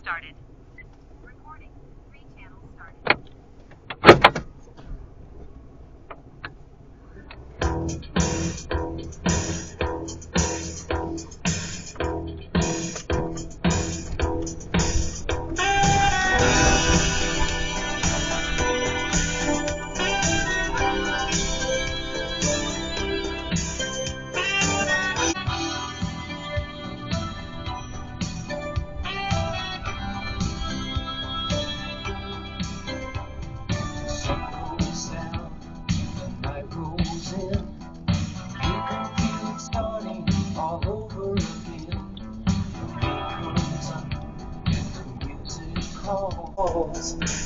started. Recording. 3 channels started.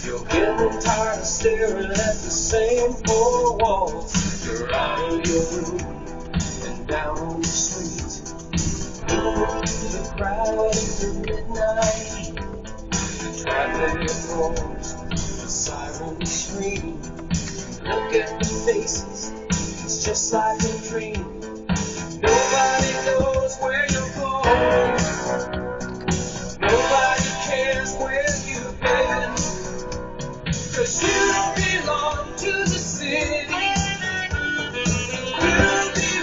You're getting tired of staring at the same four walls. You're out of your room and down on the street. Going through the crowd into midnight heat. Traffic roars, the sirens scream. Look at the faces, it's just like a dream. Nobody knows where you're going. Nobody cares where you've been. 'Cause you don't belong to the city. You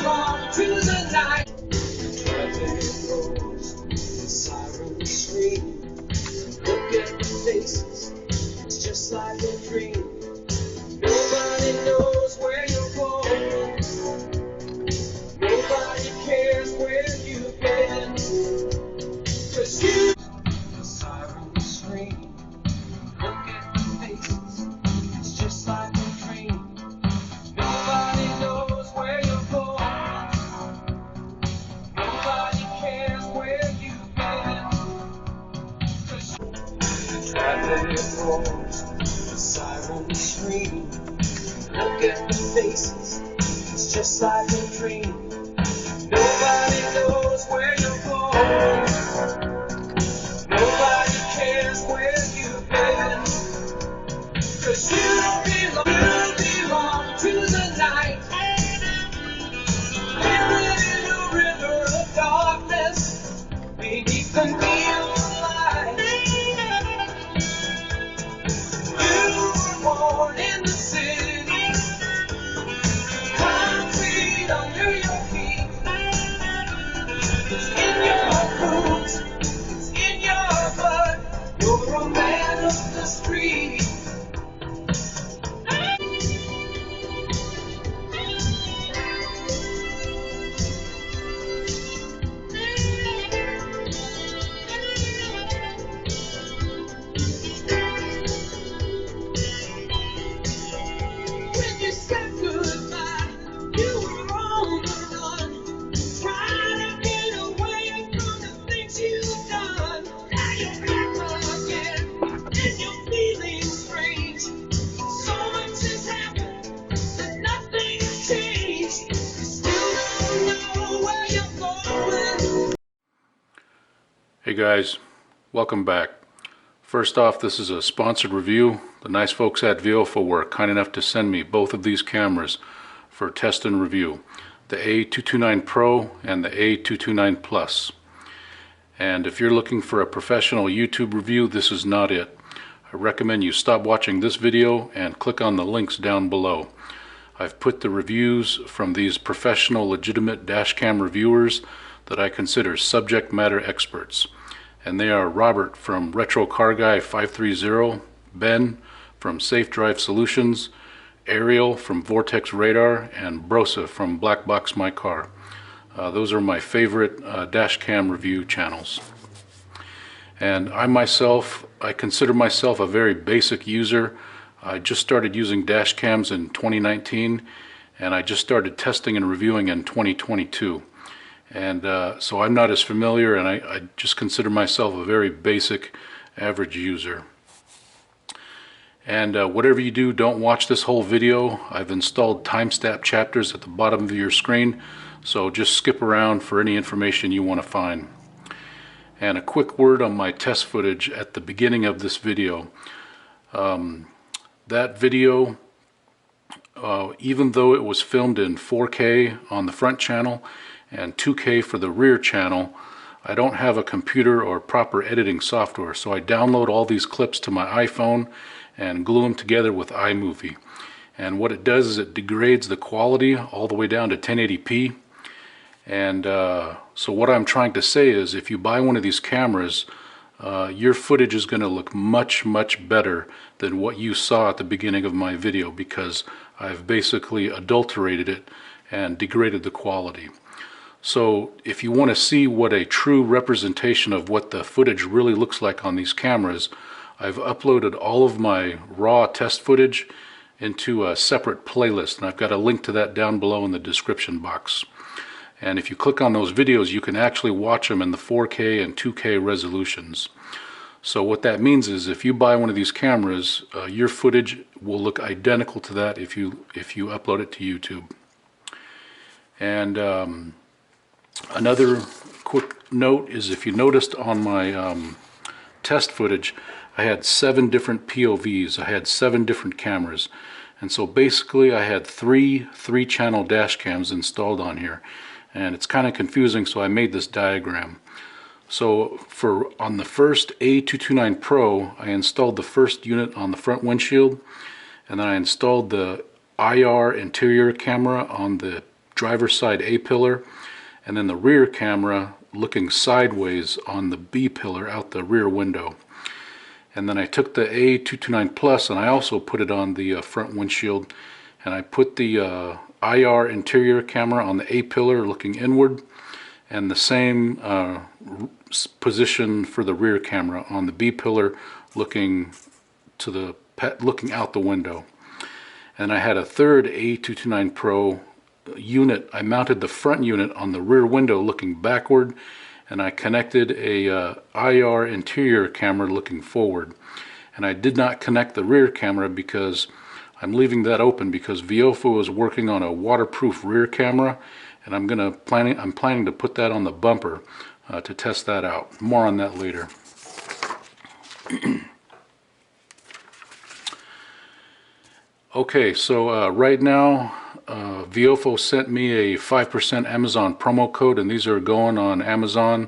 belong to the night. Traffic roars, the sirens scream. Look at the faces, it's just like a dream. Nobody knows where you're going. Nobody cares where you've been. 'Cause you, the sirens scream. Look at the faces, it's just like a dream. Nobody knows where you're going. Nobody cares where you've been. 'Cause the traffic roars, the sirens scream. Look at the faces, it's just like a dream. Nobody knows where you're going. Nobody cares where you've been. 'Cause you belong to the night. Living in a river of darkness beneath the neon light. You were born in the city, concrete under your feet. It's in your roots, it's in your blood. You're a man of the street. When you said goodbye, you were on the run, trying to get away from the things you've done. Now you're back again, and you're feeling strange. So much has happened, but nothing has changed. You still don't know where you're going. Hey guys, welcome back. First off, this is a sponsored review. The nice folks at Viofo were kind enough to send me both of these cameras for test and review. The A229 Pro and the A229 Plus. And if you're looking for a professional YouTube review, this is not it. I recommend you stop watching this video and click on the links down below. I've put the reviews from these professional, legitimate dashcam reviewers that I consider subject matter experts. And they are Robert from Retro Car Guy 530, Ben from Safe Drive Solutions, Ariel from Vortex Radar, and Brosa from Black Box My Car. Those are my favorite dashcam review channels. And I consider myself a very basic user. I just started using dashcams in 2019, and I just started testing and reviewing in 2022. And so I'm not as familiar, and I just consider myself a very basic, average user. And whatever you do, don't watch this whole video. I've installed timestamp chapters at the bottom of your screen, so just skip around for any information you want to find. And a quick word on my test footage at the beginning of this video. That video, even though it was filmed in 4K on the front channel and 2K for the rear channel, I don't have a computer or proper editing software, so I download all these clips to my iPhone and glue them together with iMovie. And what it does is it degrades the quality all the way down to 1080p. And so what I'm trying to say is, if you buy one of these cameras, your footage is going to look much better than what you saw at the beginning of my video, because I've basically adulterated it and degraded the quality. So if you want to see what a true representation of what the footage really looks like on these cameras, I've uploaded all of my raw test footage into a separate playlist, and I've got a link to that down below in the description box. And if you click on those videos, you can actually watch them in the 4K and 2K resolutions. So what that means is, if you buy one of these cameras, your footage will look identical to that if you upload it to YouTube. And another quick note is, if you noticed on my test footage, I had 7 different POVs. I had 7 different cameras. And so basically I had three channel dash cams installed on here. And it's kind of confusing, so I made this diagram. So on the first A229 Pro, I installed the first unit on the front windshield, and then I installed the IR interior camera on the driver's side A pillar, and then the rear camera looking sideways on the B pillar out the rear window. And then I took the A229 Plus and I also put it on the front windshield, and I put the IR interior camera on the A pillar looking inward, and the same position for the rear camera on the B pillar looking out the window. And I had a third A229 Pro unit. I mounted the front unit on the rear window looking backward, and I connected a IR interior camera looking forward. And I did not connect the rear camera because I'm leaving that open, because Viofo is working on a waterproof rear camera, and I'm planning to put that on the bumper to test that out. More on that later. Okay, so right now Viofo sent me a 5% Amazon promo code, and these are going on Amazon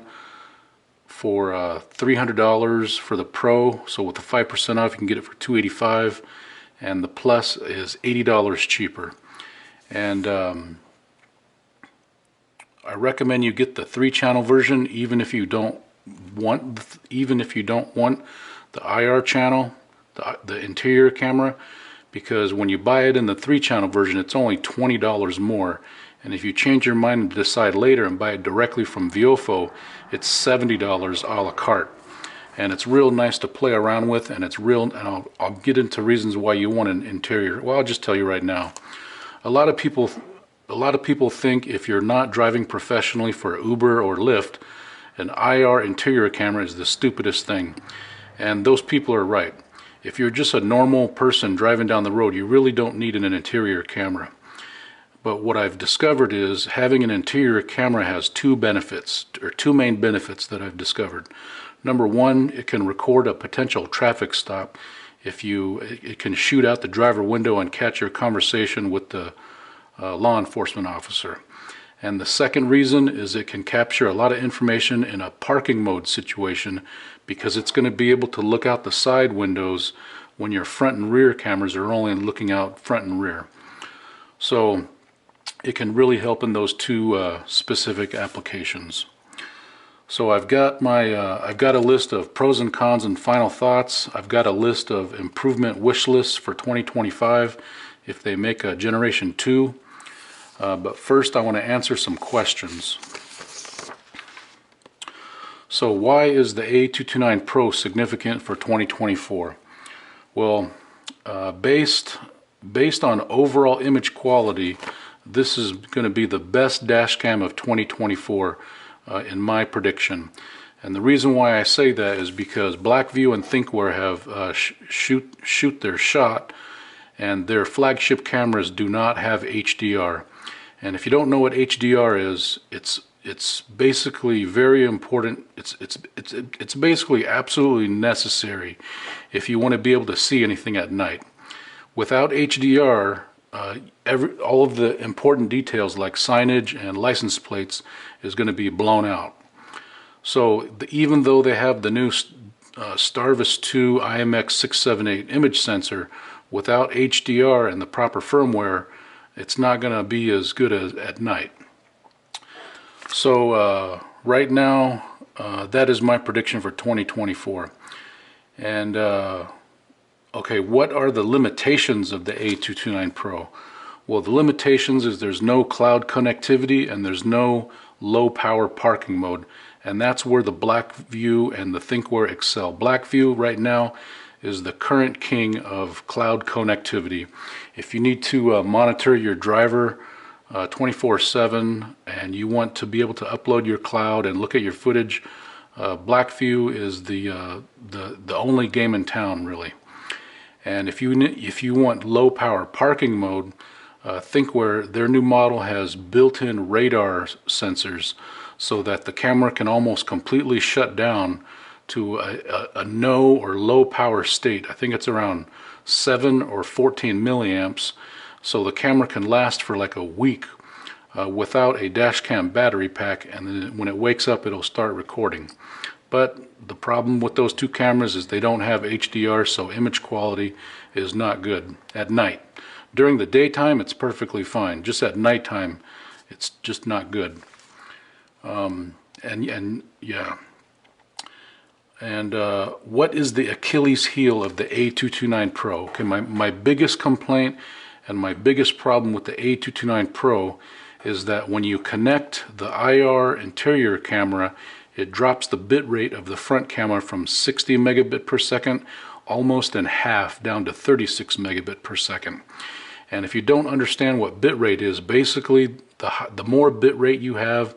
for $300 for the Pro. So with the 5% off, you can get it for $285, and the Plus is $80 cheaper. And I recommend you get the 3-channel version, even if you don't want the IR channel, the interior camera, because when you buy it in the 3-channel version, it's only $20 more. And if you change your mind and decide later and buy it directly from Viofo, it's $70 a la carte. And it's real nice to play around with, and it's real, and I'll get into reasons why you want an interior. Well, I'll just tell you right now. A lot of people think if you're not driving professionally for Uber or Lyft, an IR interior camera is the stupidest thing. And those people are right. If you're just a normal person driving down the road, you really don't need an interior camera. But what I've discovered is having an interior camera has 2 benefits, or 2 main benefits that I've discovered. Number one, it can record a potential traffic stop. It can shoot out the driver window and catch your conversation with the law enforcement officer. And the second reason is it can capture a lot of information in a parking mode situation, because it's going to be able to look out the side windows when your front and rear cameras are only looking out front and rear. So it can really help in those 2 specific applications. So I've got a list of pros and cons and final thoughts. I've got a list of improvement wish lists for 2025 if they make a Generation 2. But first I want to answer some questions. So why is the A229 Pro significant for 2024? Well, based on overall image quality, this is going to be the best dash cam of 2024 in my prediction. And the reason why I say that is because Blackview and Thinkware have shoot their shot, and their flagship cameras do not have HDR. And if you don't know what HDR is, it's basically very important. It's basically absolutely necessary if you want to be able to see anything at night. Without HDR, all of the important details like signage and license plates is going to be blown out. So even though they have the new Starvis 2 IMX678 image sensor, without HDR and the proper firmware, it's not going to be as good as at night. So right now, that is my prediction for 2024. And okay, what are the limitations of the A229 Pro? Well, the limitations is there's no cloud connectivity and there's no low power parking mode. And that's where the Blackview and the ThinkWare excel. Blackview right now is the current king of cloud connectivity. If you need to monitor your driver 24/7 and you want to be able to upload your cloud and look at your footage, Blackview is the only game in town, really. And if you want low power parking mode, ThinkWare, their new model has built-in radar sensors so that the camera can almost completely shut down to a no or low power state. I think it's around 7 or 14 milliamps, so the camera can last for like a week without a dash cam battery pack, and then when it wakes up it'll start recording. But the problem with those two cameras is they don't have HDR, so image quality is not good at night. During the daytime it's perfectly fine, just at nighttime it's just not good. What is the Achilles heel of the A229 Pro? Okay, my biggest complaint and my biggest problem with the A229 Pro is that when you connect the IR interior camera, it drops the bit rate of the front camera from 60 megabit per second almost in half down to 36 megabit per second. And if you don't understand what bit rate is, basically the more bit rate you have,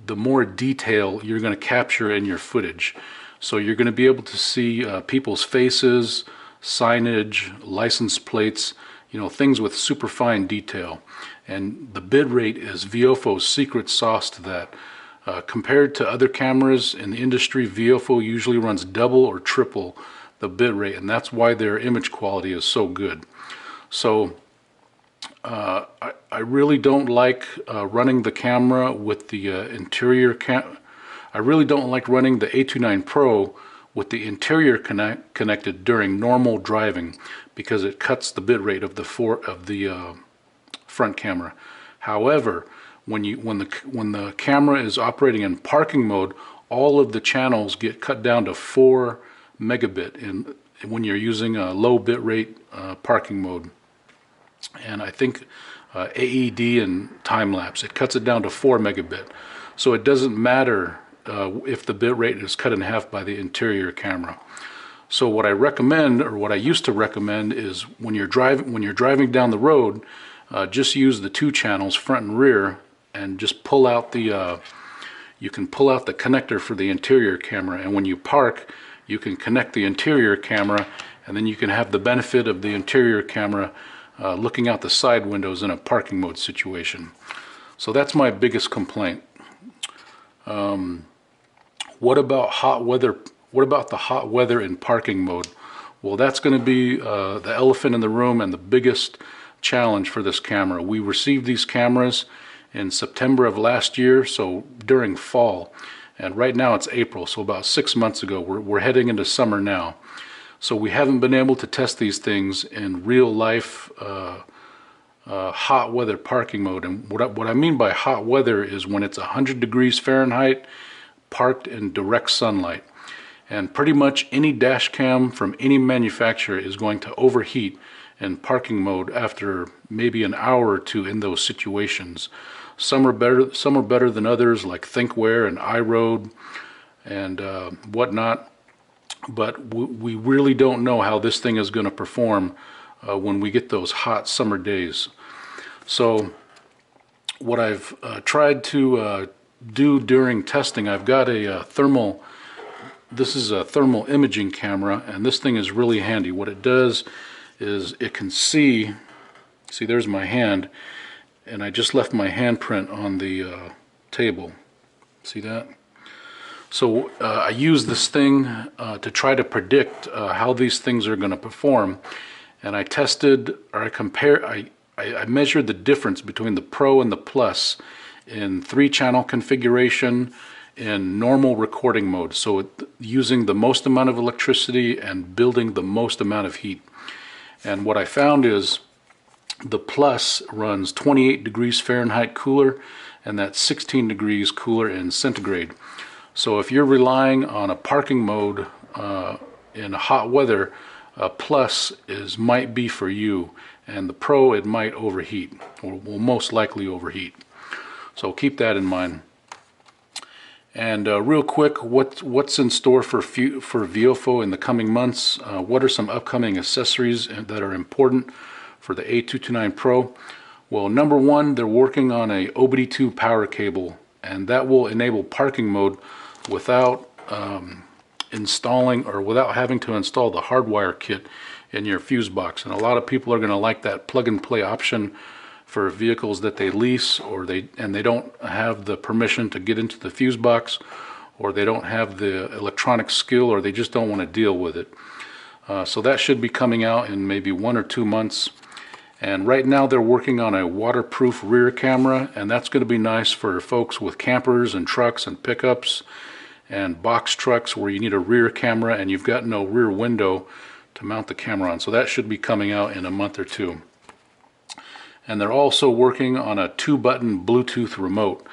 the more detail you're going to capture in your footage. So you're going to be able to see people's faces, signage, license plates, you know, things with super fine detail. And the bit rate is Vioffo's secret sauce to that. Compared to other cameras in the industry, Vioffo usually runs double or triple the bit rate, and that's why their image quality is so good. So I really don't like running the camera with the interior I really don't like running the A229 Pro with the interior connected during normal driving, because it cuts the bit rate of the front camera. However, when the camera is operating in parking mode, all of the channels get cut down to 4 megabit when you're using a low bit rate parking mode. And I think AED and time-lapse, it cuts it down to 4 megabit. So it doesn't matter if the bit rate is cut in half by the interior camera. So what I recommend, or what I used to recommend, is when you're driving down the road, just use the 2 channels, front and rear, and just pull out the you can pull out the connector for the interior camera, and when you park you can connect the interior camera, and then you can have the benefit of the interior camera looking out the side windows in a parking mode situation. So that's my biggest complaint. What about hot weather? What about the hot weather in parking mode? Well, that's going to be the elephant in the room and the biggest challenge for this camera. We received these cameras in September of last year, so during fall, and right now it's April, so about 6 months ago. We're heading into summer now, so we haven't been able to test these things in real life hot weather parking mode. And what I mean by hot weather is when it's 100 degrees Fahrenheit parked in direct sunlight. And pretty much any dash cam from any manufacturer is going to overheat in parking mode after maybe an hour or two in those situations. Some are better than others, like ThinkWare and iRoad and whatnot. But we really don't know how this thing is going to perform when we get those hot summer days. So what I've tried to do during testing, I've got a thermal, this is a thermal imaging camera, and this thing is really handy. What it does is it can see there's my hand, and I just left my handprint on the table. See that? So I use this thing to try to predict how these things are going to perform, and I tested, or I measured the difference between the Pro and the Plus in 3-channel configuration, in normal recording mode, so using the most amount of electricity and building the most amount of heat. And what I found is the Plus runs 28 degrees Fahrenheit cooler, and that's 16 degrees cooler in centigrade. So if you're relying on a parking mode in hot weather, Plus might be for you, and the Pro, it might overheat, or will most likely overheat. So keep that in mind. And real quick, what's in store for Viofo in the coming months? What are some upcoming accessories that are important for the A229 Pro? Well, number one, they're working on a OBD2 power cable, and that will enable parking mode without installing, or without having to install the hardwire kit in your fuse box. And a lot of people are going to like that plug and play option for vehicles that they lease, or they don't have the permission to get into the fuse box, or they don't have the electronic skill, or they just don't want to deal with it. So that should be coming out in maybe 1 or 2 months. And right now they're working on a waterproof rear camera, and that's going to be nice for folks with campers and trucks and pickups and box trucks where you need a rear camera and you've got no rear window to mount the camera on. So that should be coming out in a month or 2. And they're also working on a 2-button Bluetooth remote.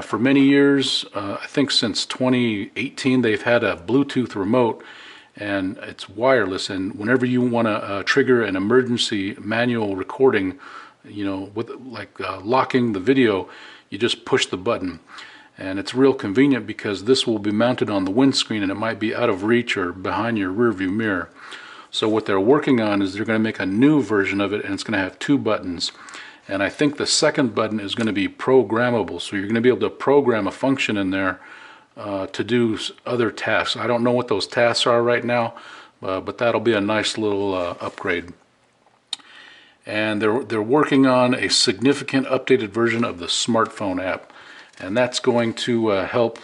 For many years, I think since 2018, they've had a Bluetooth remote, and it's wireless, and whenever you want to trigger an emergency manual recording, you know, with locking the video, you just push the button. And it's real convenient because this will be mounted on the windscreen, and it might be out of reach or behind your rear view mirror. So what they're working on is they're going to make a new version of it, and it's going to have 2 buttons. And I think the second button is going to be programmable, so you're going to be able to program a function in there to do other tasks. I don't know what those tasks are right now, but that'll be a nice little upgrade. And they're working on a significant updated version of the smartphone app, and that's going to help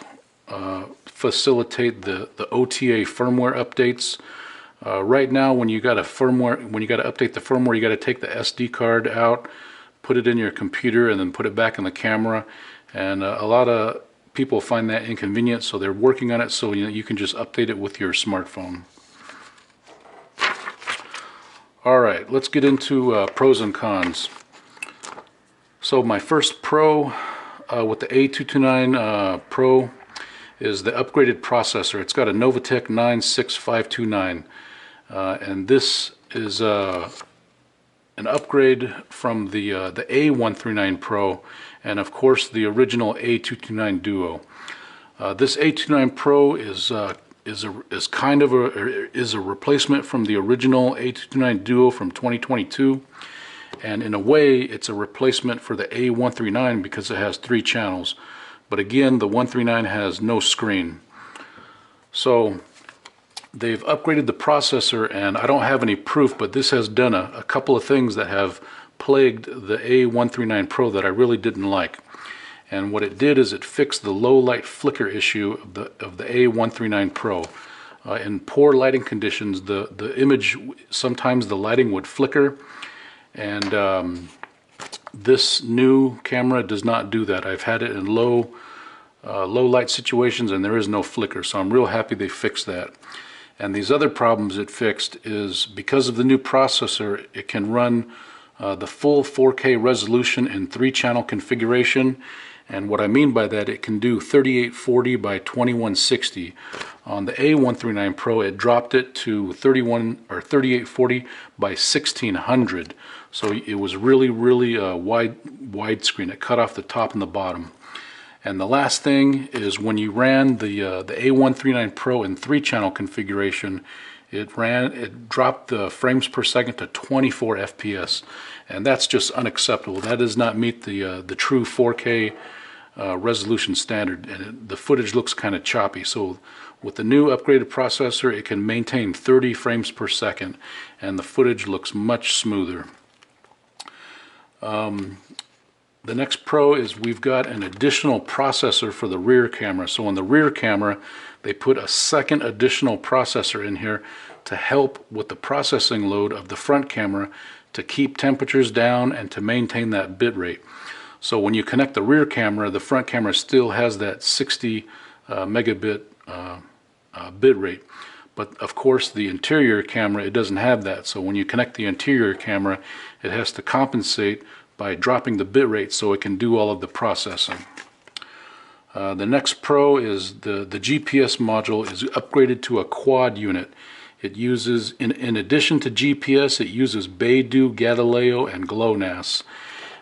facilitate the OTA firmware updates. Right now, when you got to update the firmware, you got to take the SD card out, put it in your computer, and then put it back in the camera. And a lot of people find that inconvenient, so they're working on it so you can just update it with your smartphone. Alright, let's get into pros and cons. So my first pro with the A229 Pro is the upgraded processor. It's got a Novatec 96529, and this is an upgrade from the A139 Pro, and of course the original A229 Duo. This A229 Pro is a replacement from the original A229 Duo from 2022, and in a way it's a replacement for the A139 because it has 3 channels. But again, the 139 has no screen. So they've upgraded the processor, and I don't have any proof, but this has done a couple of things that have plagued the A139 Pro that I really didn't like. And what it did is it fixed the low light flicker issue of the A139 Pro. In poor lighting conditions, the image, sometimes the lighting would flicker, and this new camera does not do that. I've had it in low light situations and there is no flicker, so I'm real happy they fixed that. And these other problems it fixed is because of the new processor, it can run the full 4K resolution in 3-channel configuration. And what I mean by that, it can do 3840 by 2160. On the A139 Pro, it dropped it to 3840 by 1600. So it was really widescreen. It cut off the top and the bottom. And the last thing is when you ran the A139 Pro in 3-channel configuration, it dropped the frames per second to 24 FPS, and that's just unacceptable. That does not meet the true 4K resolution standard, and the footage looks kind of choppy. So with the new upgraded processor, it can maintain 30 frames per second, and the footage looks much smoother. The next pro is we've got an additional processor for the rear camera. So on the rear camera, they put a second additional processor in here to help with the processing load of the front camera to keep temperatures down and to maintain that bit rate. So when you connect the rear camera, the front camera still has that 60 megabit bit rate. But of course the interior camera, it doesn't have that. So when you connect the interior camera, it has to compensate by dropping the bit rate so it can do all of the processing. The next pro is the GPS module is upgraded to a quad unit. It uses, in addition to GPS, it uses Beidou, Galileo, and GLONASS.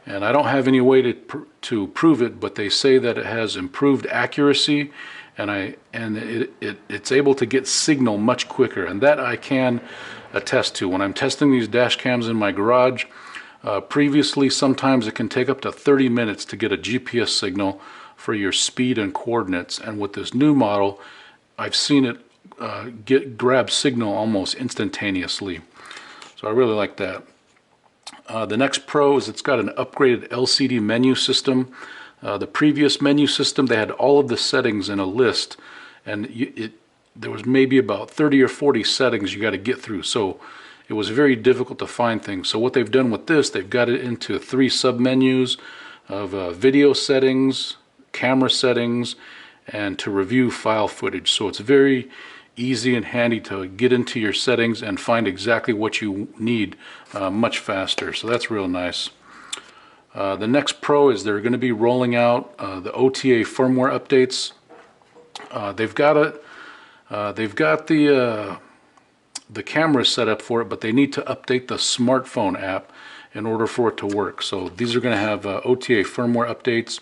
And I don't have any way to prove it, but they say that it has improved accuracy, and it's able to get signal much quicker, and that I can attest to. When I'm testing these dash cams in my garage, previously sometimes it can take up to 30 minutes to get a GPS signal for your speed and coordinates, and with this new model I've seen it grab signal almost instantaneously. So I really like that. The next pro is it's got an upgraded LCD menu system. The previous menu system, they had all of the settings in a list, and there was maybe about 30 or 40 settings you got to get through, so it was very difficult to find things. So what they've done with this, they've got it into 3 submenus of video settings, camera settings, and to review file footage. So it's very easy and handy to get into your settings and find exactly what you need much faster. So that's real nice. The next pro is they're going to be rolling out the OTA firmware updates. They've got the camera set up for it, but they need to update the smartphone app in order for it to work. So these are going to have OTA firmware updates.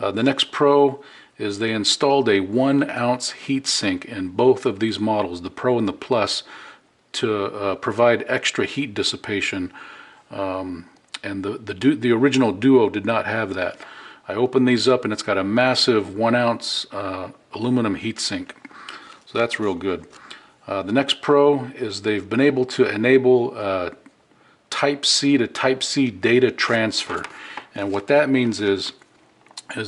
The next pro is they installed a 1-ounce heatsink in both of these models, the Pro and the Plus, to provide extra heat dissipation. And the original Duo did not have that. I opened these up and it's got a massive 1-ounce aluminum heatsink. So that's real good. The next pro is they've been able to enable Type-C to Type-C data transfer. And what that means is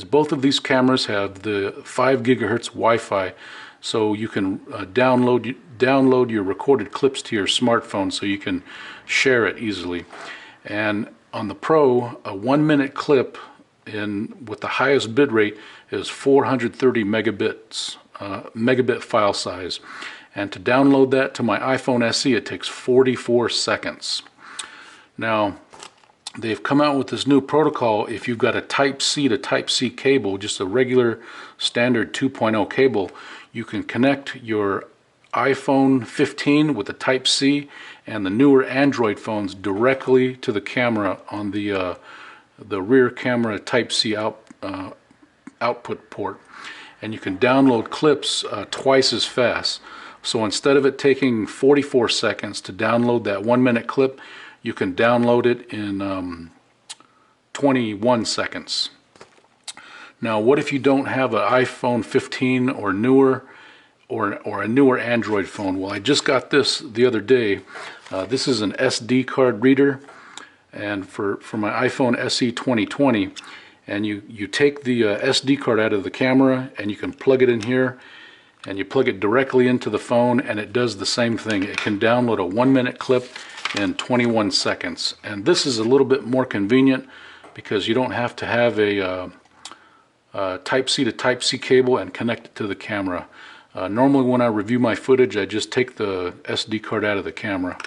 both of these cameras have the 5 gigahertz Wi-Fi, so you can download your recorded clips to your smartphone so you can share it easily. And on the Pro, a 1-minute clip with the highest bit rate is 430 megabit file size. And to download that to my iPhone SE, it takes 44 seconds. Now, they've come out with this new protocol. If you've got a Type-C to Type-C cable, just a regular standard 2.0 cable, you can connect your iPhone 15 with the Type-C and the newer Android phones directly to the camera on the rear camera Type-C output port. And you can download clips twice as fast. So instead of it taking 44 seconds to download that 1-minute clip, you can download it in 21 seconds. Now, what if you don't have an iPhone 15 or newer, or a newer Android phone? Well, I just got this the other day. This is an SD card reader, and for my iPhone SE 2020, and you take the SD card out of the camera and you can plug it in here, and you plug it directly into the phone, and it does the same thing. It can download a 1-minute clip in 21 seconds. And this is a little bit more convenient because you don't have to have a Type-C to Type-C cable and connect it to the camera. Normally when I review my footage, I just take the SD card out of the camera.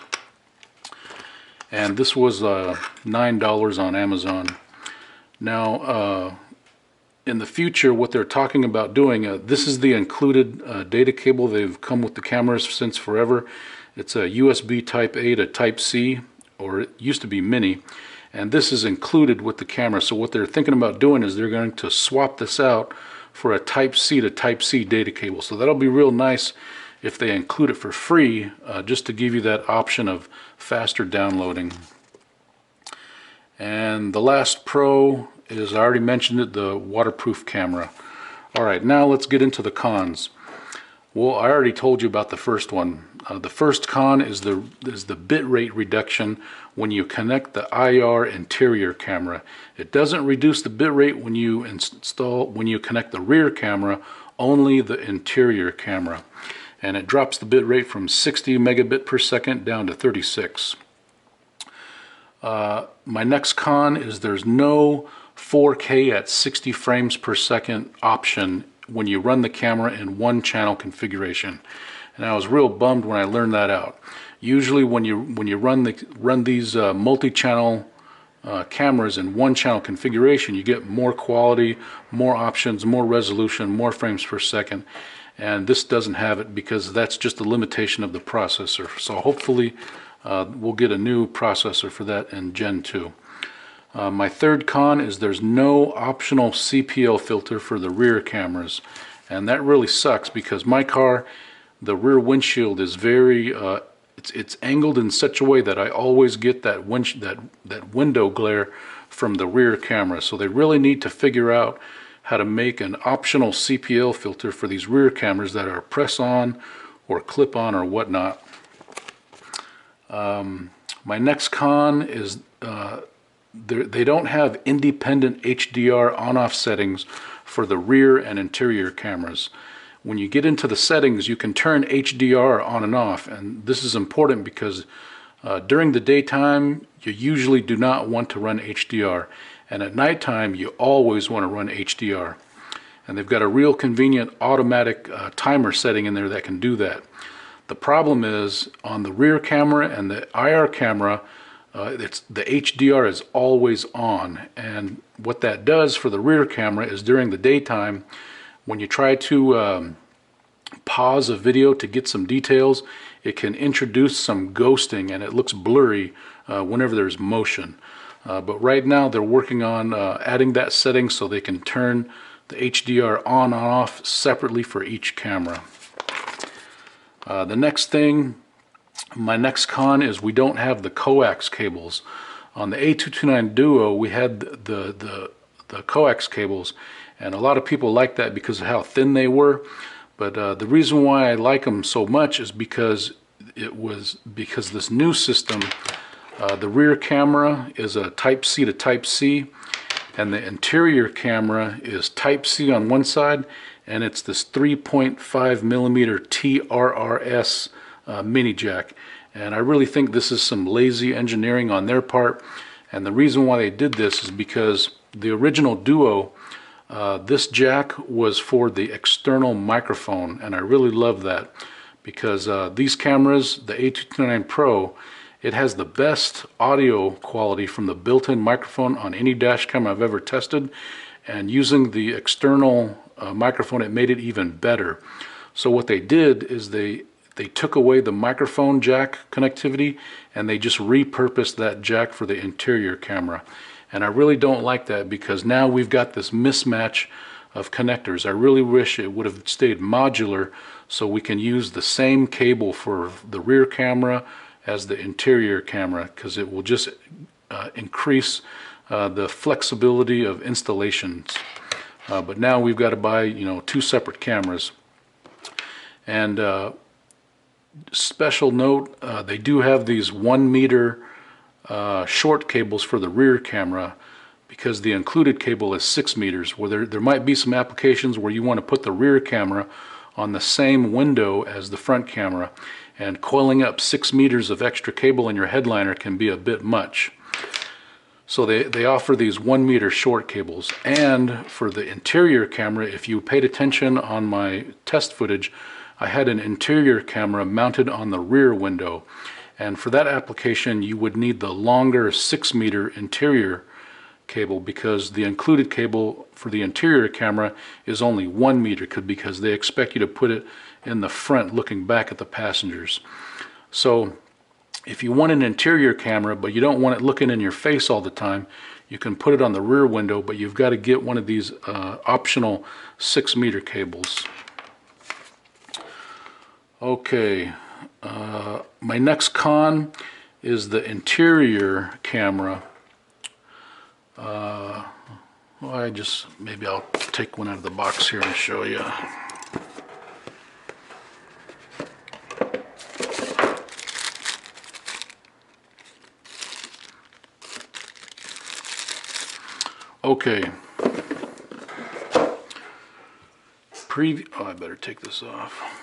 And this was $9 on Amazon. Now, in the future, what they're talking about doing, this is the included data cable. They've come with the cameras since forever. It's a USB Type A to Type C, or it used to be Mini, and this is included with the camera. So what they're thinking about doing is they're going to swap this out for a Type-C to Type-C data cable. So that'll be real nice if they include it for free, just to give you that option of faster downloading. And the last pro is, I already mentioned it, the waterproof camera. Alright, now let's get into the cons. Well, I already told you about the first one. The first con is the bit rate reduction when you connect the IR interior camera. It doesn't reduce the bit rate when you connect the rear camera, only the interior camera. And it drops the bit rate from 60 megabit per second down to 36. My next con is there's no 4K at 60 frames per second option when you run the camera in one channel configuration. And I was real bummed when I learned that out. Usually when you run these multi-channel cameras in one channel configuration, you get more quality, more options, more resolution, more frames per second. And this doesn't have it because that's just a limitation of the processor. So hopefully we'll get a new processor for that in Gen 2. My third con is there's no optional CPL filter for the rear cameras, and that really sucks because my car, the rear windshield is very it's angled in such a way that I always get that window glare from the rear camera. So they really need to figure out how to make an optional CPL filter for these rear cameras that are press on or clip on or whatnot. My next con is they don't have independent HDR on-off settings for the rear and interior cameras. When you get into the settings, you can turn HDR on and off, and this is important because during the daytime you usually do not want to run HDR, and at nighttime you always want to run HDR. And they've got a real convenient automatic timer setting in there that can do that. The problem is on the rear camera and the IR camera, the HDR is always on, and what that does for the rear camera is during the daytime, when you try to pause a video to get some details, it can introduce some ghosting and it looks blurry whenever there's motion. But right now they're working on adding that setting so they can turn the HDR on and off separately for each camera. The next thing, my next con is we don't have the coax cables. On the A229 Duo we had the coax cables, and a lot of people like that because of how thin they were. But the reason why I like them so much is because this new system, the rear camera is a Type-C to Type-C, and the interior camera is Type-C on one side, and it's this 3.5 millimeter TRRS mini jack. And I really think this is some lazy engineering on their part, and the reason why they did this is because the original Duo, this jack was for the external microphone, and I really love that because these cameras, the A229 Pro, it has the best audio quality from the built-in microphone on any dash camera I've ever tested, and using the external microphone, it made it even better. So what they did is they took away the microphone jack connectivity and they just repurposed that jack for the interior camera. And I really don't like that because now we've got this mismatch of connectors. I really wish it would have stayed modular so we can use the same cable for the rear camera as the interior camera, because it will just increase the flexibility of installations. But now we've got to buy, two separate cameras. And special note, they do have these 1 meter short cables for the rear camera because the included cable is 6 meters. Where there might be some applications where you want to put the rear camera on the same window as the front camera, and coiling up 6 meters of extra cable in your headliner can be a bit much. So they offer these 1 meter short cables. And for the interior camera, if you paid attention on my test footage, I had an interior camera mounted on the rear window, and for that application you would need the longer 6 meter interior cable because the included cable for the interior camera is only 1 meter because they expect you to put it in the front looking back at the passengers. So if you want an interior camera but you don't want it looking in your face all the time, you can put it on the rear window, but you've got to get one of these optional 6 meter cables. Okay, my next con is the interior camera. Maybe I'll take one out of the box here and show you. Okay. I better take this off.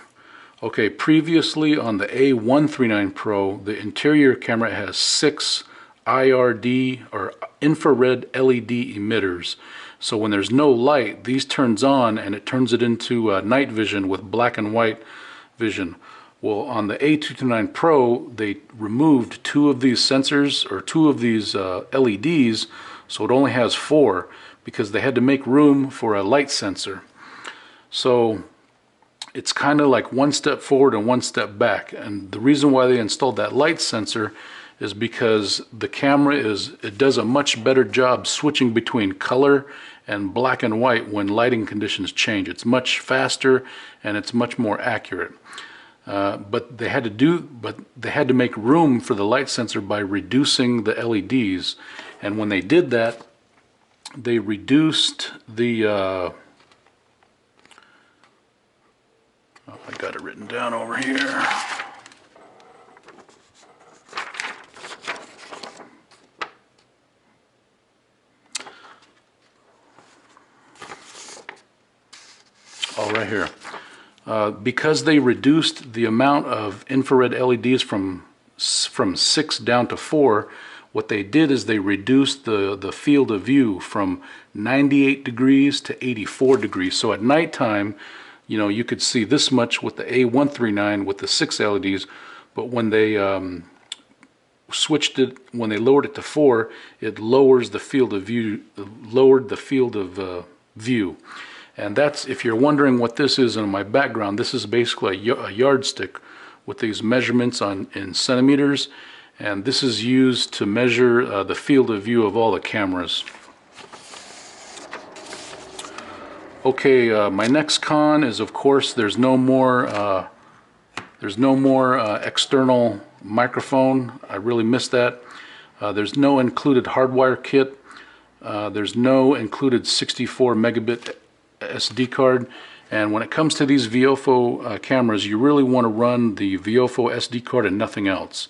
Okay, previously on the A139 Pro, the interior camera has 6 IRD or infrared LED emitters. So when there's no light, these turns on and it turns it into night vision with black and white vision. Well, on the A229 Pro, they removed two of these sensors, or two of these LEDs, so it only has four, because they had to make room for a light sensor. So it's kind of like one step forward and one step back. And the reason why they installed that light sensor is because the camera it does a much better job switching between color and black and white when lighting conditions change. It's much faster and it's much more accurate. But they had to make room for the light sensor by reducing the LEDs. And when they did that, they reduced the oh, I got it written down over here. Oh, right here. Because they reduced the amount of infrared LEDs from 6 down to 4, what they did is they reduced the field of view from 98 degrees to 84 degrees. So at nighttime, you know, you could see this much with the A139 with the 6 LEDs, but when they when they lowered it to 4, it lowers the field of view, lowered the field of view. And that's, if you're wondering what this is in my background, this is basically a yardstick with these measurements in centimeters, and this is used to measure the field of view of all the cameras. Okay, my next con is, of course, there's no more external microphone. I really missed that. There's no included hardwire kit. There's no included 64 megabit SD card. And when it comes to these Viofo cameras, you really want to run the Viofo SD card and nothing else.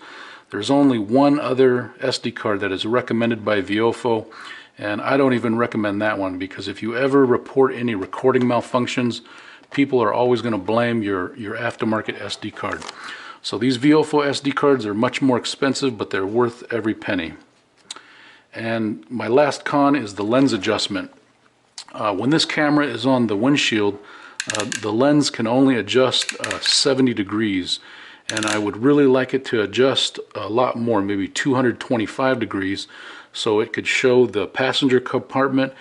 There's only one other SD card that is recommended by Viofo, and I don't even recommend that one, because if you ever report any recording malfunctions, people are always going to blame your aftermarket SD card. So these Viofo SD cards are much more expensive, but they're worth every penny. And my last con is the lens adjustment. When this camera is on the windshield, the lens can only adjust 70 degrees, and I would really like it to adjust a lot more, maybe 225 degrees, so it could show the passenger compartment,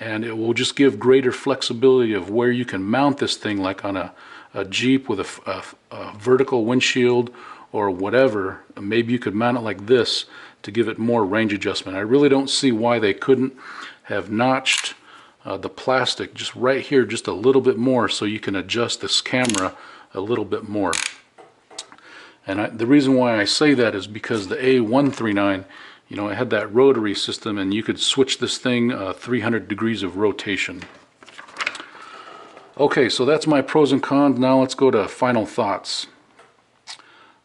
and it will just give greater flexibility of where you can mount this thing, like on a Jeep with a vertical windshield or whatever. Maybe you could mount it like this to give it more range adjustment. I really don't see why they couldn't have notched the plastic just right here just a little bit more, so you can adjust this camera a little bit more. And the reason why I say that is because the A139, you know, it had that rotary system, and you could switch this thing 300 degrees of rotation. Okay, so that's my pros and cons. Now let's go to final thoughts.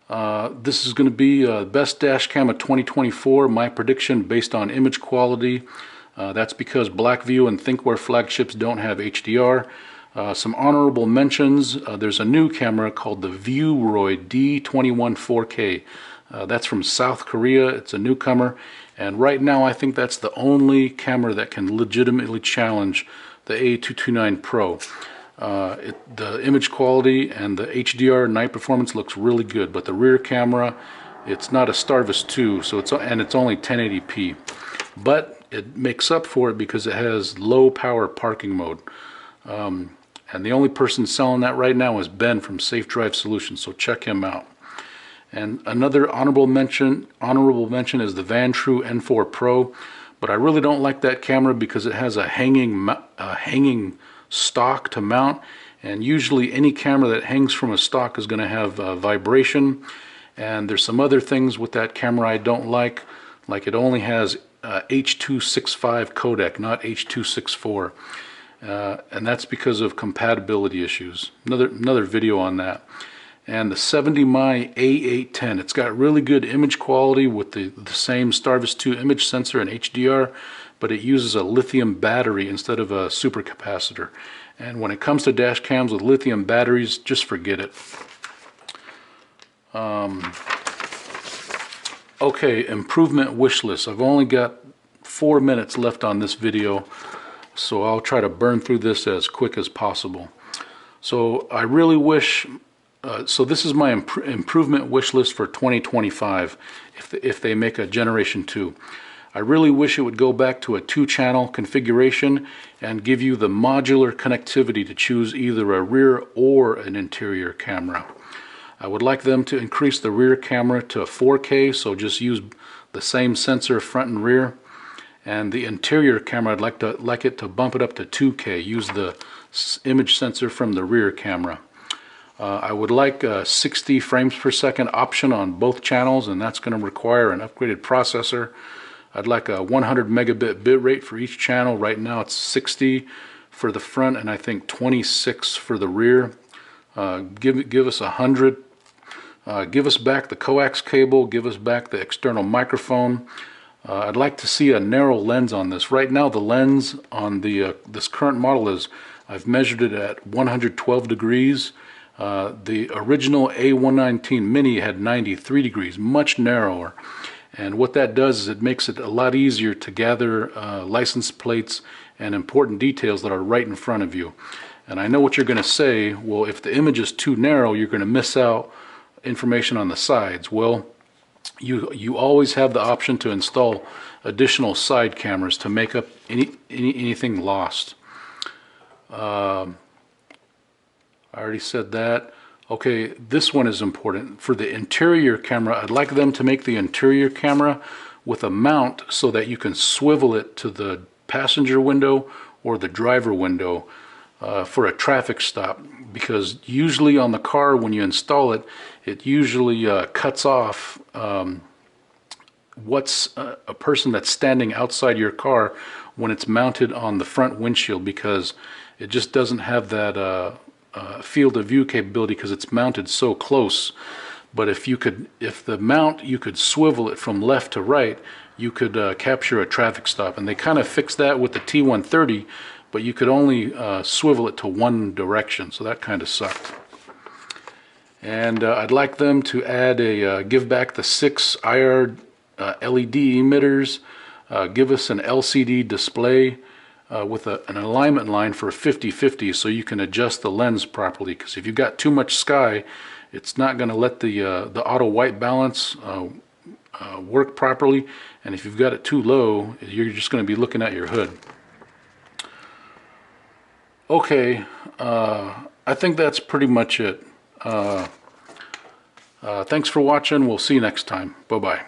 This is going to be best dash cam of 2024. My prediction based on image quality. That's because Blackview and Thinkware flagships don't have HDR. Some honorable mentions. There's a new camera called the Viewroid D21 4K. That's from South Korea. It's a newcomer, and right now I think that's the only camera that can legitimately challenge the A229 Pro. The image quality and the HDR night performance looks really good, but the rear camera, it's not a Starvis 2, so it's only 1080p. But it makes up for it because it has low power parking mode. And the only person selling that right now is Ben from Safe Drive Solutions, so check him out. And another honorable mention is the Vantrue N4 Pro, but I really don't like that camera because it has a hanging stock to mount, and usually any camera that hangs from a stock is going to have vibration. And there's some other things with that camera I don't like it only has H.265 codec, not H.264. And that's because of compatibility issues. Another video on that. And the 70mm A810, it's got really good image quality with the same Starvis 2 image sensor and HDR, but it uses a lithium battery instead of a supercapacitor. And when it comes to dash cams with lithium batteries, just forget it. Okay, improvement wish list. I've only got 4 minutes left on this video, so I'll try to burn through this as quick as possible. So I really wish, so this is my improvement wish list for 2025 if they make a Generation 2. I really wish it would go back to a 2-channel configuration and give you the modular connectivity to choose either a rear or an interior camera. I would like them to increase the rear camera to 4K, so just use the same sensor front and rear. And the interior camera, I'd like it to bump it up to 2K. Use the image sensor from the rear camera. I would like a 60 frames per second option on both channels, and that's going to require an upgraded processor. I'd like a 100 megabit bit rate for each channel. Right now it's 60 for the front and I think 26 for the rear. Give us 100. Give us back the coax cable. Give us back the external microphone. I'd like to see a narrow lens on this. Right now the lens on the this current model is, I've measured it at 112 degrees. The original A119 Mini had 93 degrees, much narrower. And what that does is it makes it a lot easier to gather license plates and important details that are right in front of you. And I know what you're going to say, well, if the image is too narrow, you're going to miss out information on the sides. Well, you always have the option to install additional side cameras to make up anything lost. I already said that. Okay, this one is important. For the interior camera, I'd like them to make the interior camera with a mount so that you can swivel it to the passenger window or the driver window for a traffic stop. Because usually on the car, when you install it, it usually cuts off what's a person that's standing outside your car when it's mounted on the front windshield, because it just doesn't have that field of view capability because it's mounted so close. But if the mount, you could swivel it from left to right, you could capture a traffic stop. And they kind of fixed that with the T130, but you could only swivel it to one direction, so that kind of sucked. And I'd like them to add give back the 6 IR LED emitters, give us an LCD display with an alignment line for 50-50 so you can adjust the lens properly, because if you've got too much sky, it's not going to let the auto white balance work properly, and if you've got it too low, you're just going to be looking at your hood. Okay, I think that's pretty much it. Thanks for watching. We'll see you next time. Bye-bye.